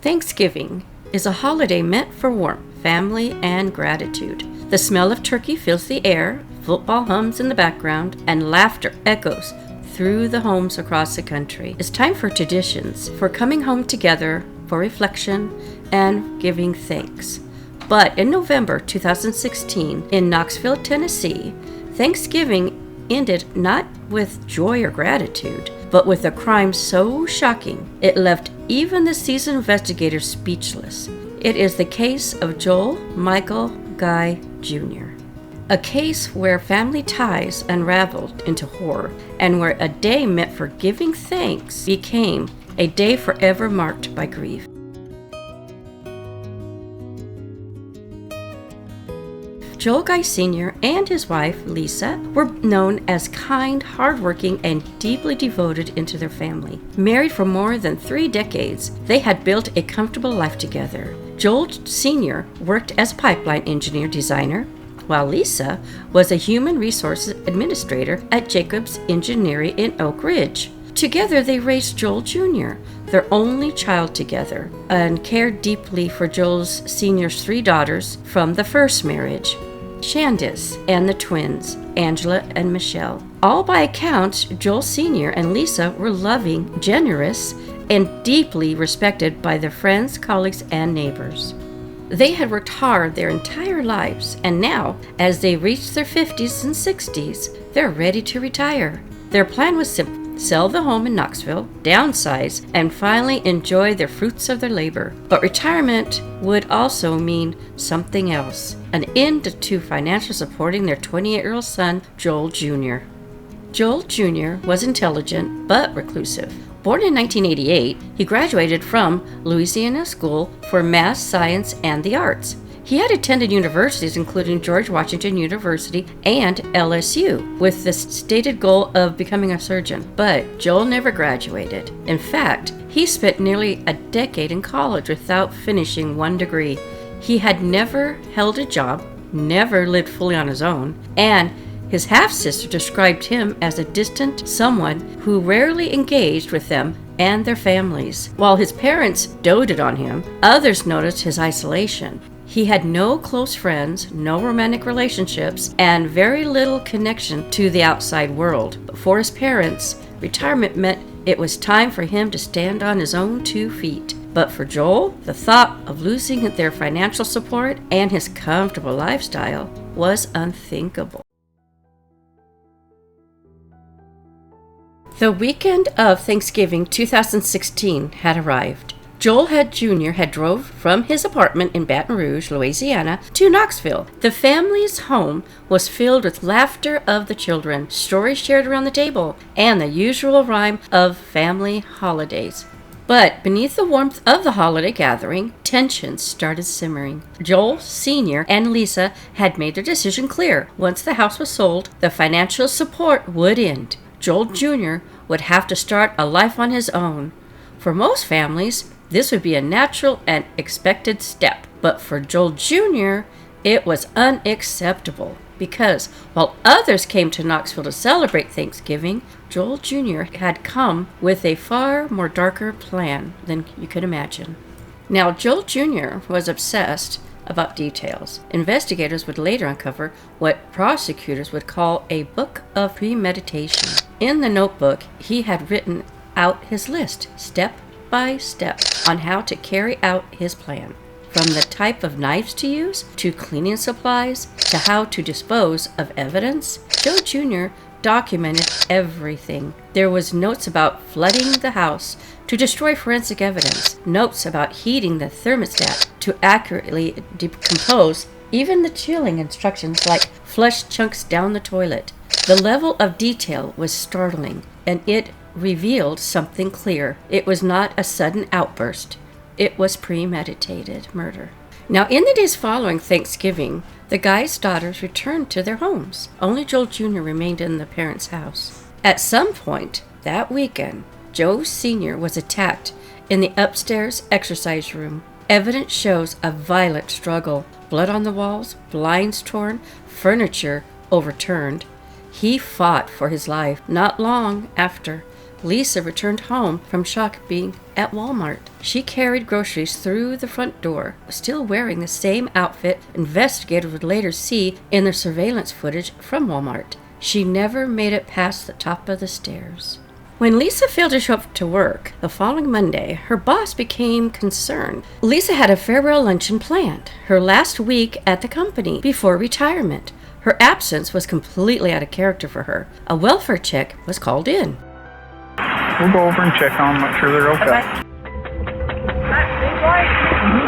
Thanksgiving is a holiday meant for warmth, family, and gratitude. The smell of turkey fills the air, football hums in the background, and laughter echoes through the homes across the country. It's time for traditions, for coming home together, for reflection, and giving thanks. But in November 2016, in Knoxville, Tennessee, Thanksgiving ended not with joy or gratitude, but with a crime so shocking it left even the seasoned investigators speechless. It is the case of Joel Michael Guy Jr., a case where family ties unraveled into horror and where a day meant for giving thanks became a day forever marked by grief. Joel Guy Sr. and his wife, Lisa, were known as kind, hardworking, and deeply devoted into their family. Married for more than 3 decades, they had built a comfortable life together. Joel Sr. worked as a pipeline engineer designer, while Lisa was a human resources administrator at Jacobs Engineering in Oak Ridge. Together, they raised Joel Jr., their only child together, and cared deeply for Joel Sr.'s 3 daughters from the first marriage, Shandice and the twins, Angela and Michelle. All by accounts, Joel Sr. and Lisa were loving, generous, and deeply respected by their friends, colleagues, and neighbors. They had worked hard their entire lives, and now, as they reached their 50s and 60s, they're ready to retire. Their plan was simple: sell the home in Knoxville, downsize, and finally enjoy the fruits of their labor. But retirement would also mean something else: an end to financially supporting their 28-year-old son, Joel Jr. Joel Jr. was intelligent but reclusive. Born in 1988, he graduated from Louisiana School for Math, Science, and the Arts. He had attended universities including George Washington University and LSU, with the stated goal of becoming a surgeon. But Joel never graduated. In fact, he spent nearly a decade in college without finishing 1 degree. He had never held a job, never lived fully on his own, and his half-sister described him as a distant someone who rarely engaged with them and their families. While his parents doted on him, others noticed his isolation. He had no close friends, no romantic relationships, and very little connection to the outside world. But for his parents, retirement meant it was time for him to stand on his own 2 feet. But for Joel, the thought of losing their financial support and his comfortable lifestyle was unthinkable. The weekend of Thanksgiving 2016 had arrived. Joel Jr. had drove from his apartment in Baton Rouge, Louisiana, to Knoxville. The family's home was filled with laughter of the children, stories shared around the table, and the usual rhyme of family holidays. But beneath the warmth of the holiday gathering, tensions started simmering. Joel Sr. and Lisa had made their decision clear. Once the house was sold, the financial support would end. Joel Jr. would have to start a life on his own. For most families, this would be a natural and expected step. But for Joel Jr., it was unacceptable because while others came to Knoxville to celebrate Thanksgiving, Joel Jr. had come with a far more darker plan than you could imagine. Now, Joel Jr. was obsessed about details. Investigators would later uncover what prosecutors would call a book of premeditation. In the notebook, he had written out his list, step by step, on how to carry out his plan. From the type of knives to use, to cleaning supplies, to how to dispose of evidence, Joe Jr. documented everything. There was notes about flooding the house to destroy forensic evidence, notes about heating the thermostat to accurately decompose even the chilling instructions like flush chunks down the toilet. The level of detail was startling, and it revealed something clear. It was not a sudden outburst. It was premeditated murder. Now, in the days following Thanksgiving, the Guy's daughters returned to their homes. Only Joel Jr. remained in the parents' house. At some point that weekend, Joe Sr. was attacked in the upstairs exercise room. Evidence shows a violent struggle. Blood on the walls, blinds torn, furniture overturned. He fought for his life. Not long after, Lisa returned home from shopping at Walmart. She carried groceries through the front door, still wearing the same outfit investigators would later see in the surveillance footage from Walmart. She never made it past the top of the stairs. When Lisa failed to show up to work the following Monday, her boss became concerned. Lisa had a farewell luncheon planned, her last week at the company before retirement. Her absence was completely out of character for her. A welfare check was called in. We'll go over and check on them, make sure they're okay. It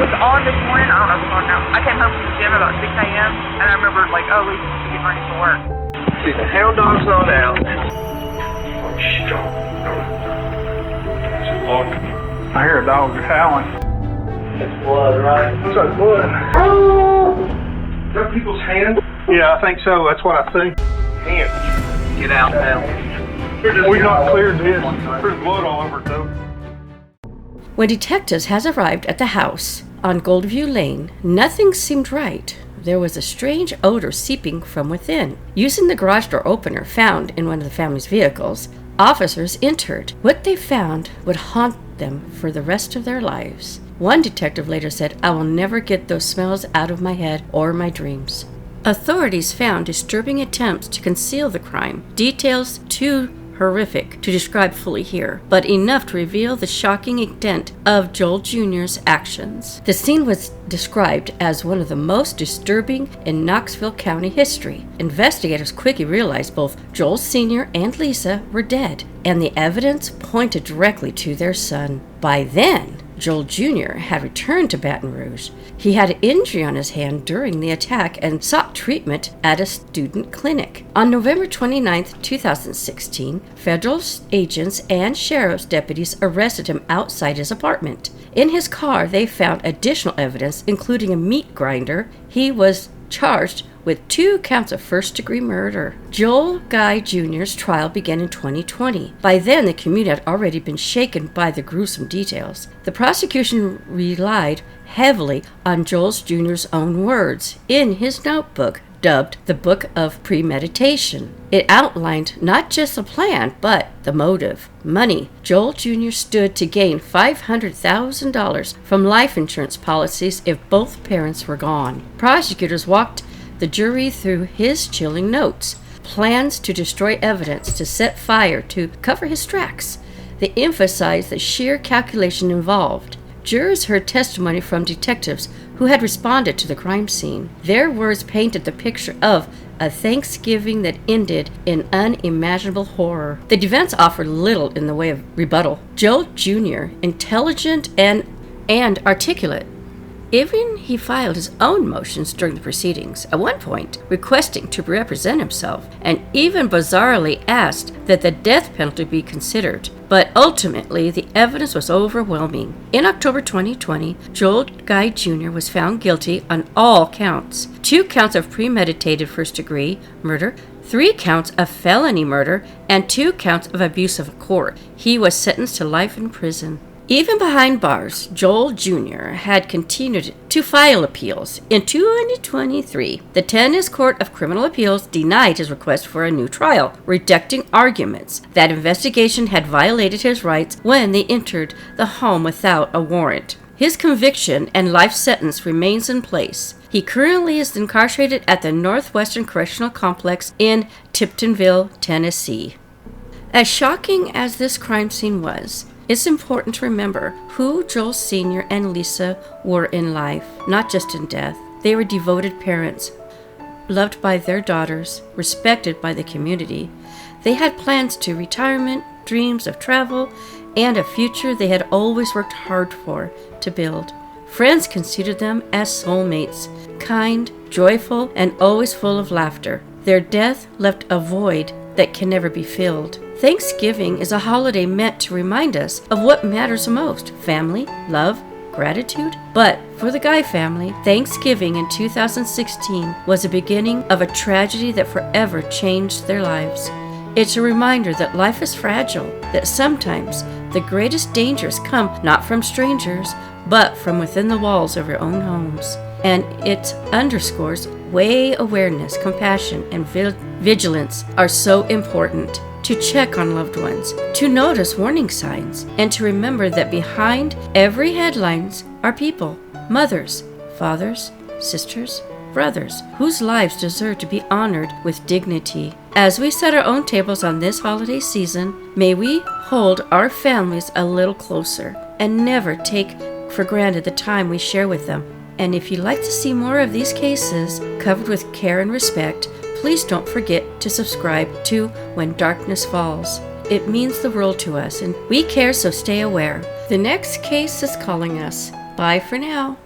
was on this morning. I don't know if it's on now. I came home from the gym about 6 a.m. and I remember Lisa's getting ready for work. See, the hound dog's not out. I hear a dog just howling. It's blood, right? Looks like blood. Is that people's hands? Yeah, I think so. That's what I think. Hands. Get out now. We've not cleared this. There's blood all over it, though. When detectives has arrived at the house on Goldview Lane, nothing seemed right. There was a strange odor seeping from within. Using the garage door opener found in one of the family's vehicles, officers entered. What they found would haunt them for the rest of their lives. One detective later said, "I will never get those smells out of my head or my dreams." Authorities found disturbing attempts to conceal the crime. Details too horrific to describe fully here, but enough to reveal the shocking extent of Joel Jr.'s actions. The scene was described as one of the most disturbing in Knoxville County history. Investigators quickly realized both Joel Sr. and Lisa were dead, and the evidence pointed directly to their son. By then, Joel Jr. had returned to Baton Rouge. He had an injury on his hand during the attack and sought treatment at a student clinic. On November 29, 2016, federal agents and sheriff's deputies arrested him outside his apartment. In his car, they found additional evidence, including a meat grinder. He was charged with 2 counts of first-degree murder. Joel Guy Jr.'s trial began in 2020. By then, the community had already been shaken by the gruesome details. The prosecution relied heavily on Joel Jr.'s own words in his notebook, dubbed the Book of Premeditation. It outlined not just the plan, but the motive. Money. Joel Jr. stood to gain $500,000 from life insurance policies if both parents were gone. Prosecutors walked the jury through his chilling notes. Plans to destroy evidence, to set fire, to cover his tracks. They emphasized the sheer calculation involved. Jurors heard testimony from detectives who had responded to the crime scene. Their words painted the picture of a Thanksgiving that ended in unimaginable horror. The defense offered little in the way of rebuttal. Joel Jr., intelligent and articulate, even he filed his own motions during the proceedings, at one point requesting to represent himself, and even bizarrely asked that the death penalty be considered. But ultimately, the evidence was overwhelming. In October 2020, Joel Guy Jr. was found guilty on all counts. 2 counts of premeditated first-degree murder, 3 counts of felony murder, and 2 counts of abuse of a court. He was sentenced to life in prison. Even behind bars, Joel Jr. had continued to file appeals. In 2023, the Tennessee Court of Criminal Appeals denied his request for a new trial, rejecting arguments that investigation had violated his rights when they entered the home without a warrant. His conviction and life sentence remains in place. He currently is incarcerated at the Northwestern Correctional Complex in Tiptonville, Tennessee. As shocking as this crime scene was, it's important to remember who Joel Sr. and Lisa were in life, not just in death. They were devoted parents, loved by their daughters, respected by the community. They had plans to retirement, dreams of travel, and a future they had always worked hard for to build. Friends considered them as soulmates, kind, joyful, and always full of laughter. Their death left a void that can never be filled. Thanksgiving is a holiday meant to remind us of what matters most: family, love, gratitude. But for the Guy family, Thanksgiving in 2016 was the beginning of a tragedy that forever changed their lives. It's a reminder that life is fragile, that sometimes the greatest dangers come not from strangers, but from within the walls of your own homes. And it underscores why awareness, compassion, and vigilance are so important. to check on loved ones, to notice warning signs, and to remember that behind every headlines are people, mothers, fathers, sisters, brothers, whose lives deserve to be honored with dignity. As we set our own tables on this holiday season, may we hold our families a little closer and never take for granted the time we share with them. And if you'd like to see more of these cases covered with care and respect, please don't forget to subscribe to When Darkness Falls. It means the world to us, and we care, so stay aware. The next case is calling us. Bye for now.